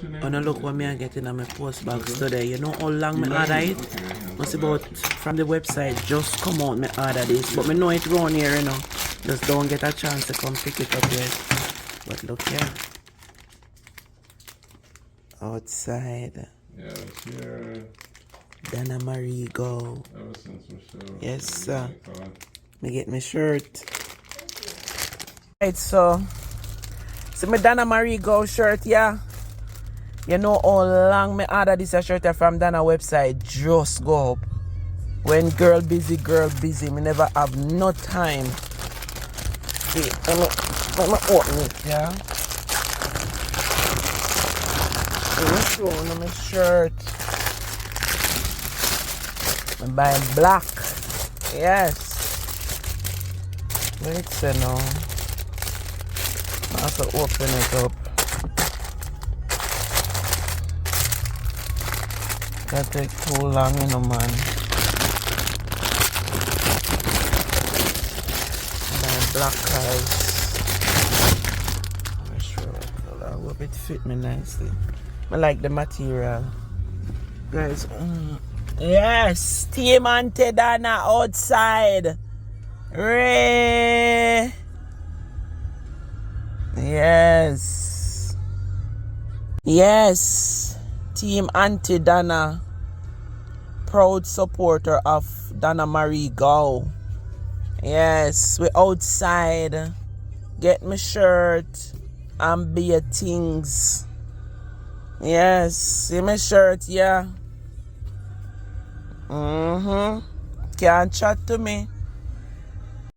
And look what me I get in my post box today. You know how long me order it? Must about from the website just come out me order this. But me know it round here, you know. Just don't get a chance to come pick it up yet. But look here. Outside. Yeah, it's here. Donna Marie go. Ever since Michelle. Yes, sir. Me get my shirt. Right, so my Donna Marie go shirt, yeah. You know how long me order this shirt from Donna website just go up. When girl busy, me never have no time. See, let me open it, yeah. Let me show you my shirt. I'm buying black. Yes. Wait, so now. I have to open it up. That take too long, you know, man. My black eyes. I'm sure I hope it fit me nicely. I like the material. Guys, yes! Team Auntie Donna outside. Ray. Yes. Yes. Team Auntie Donna, proud supporter of Donna Marie Go. Yes, we outside. Get me shirt and be a things. Yes, see my shirt, yeah. Can't chat to me.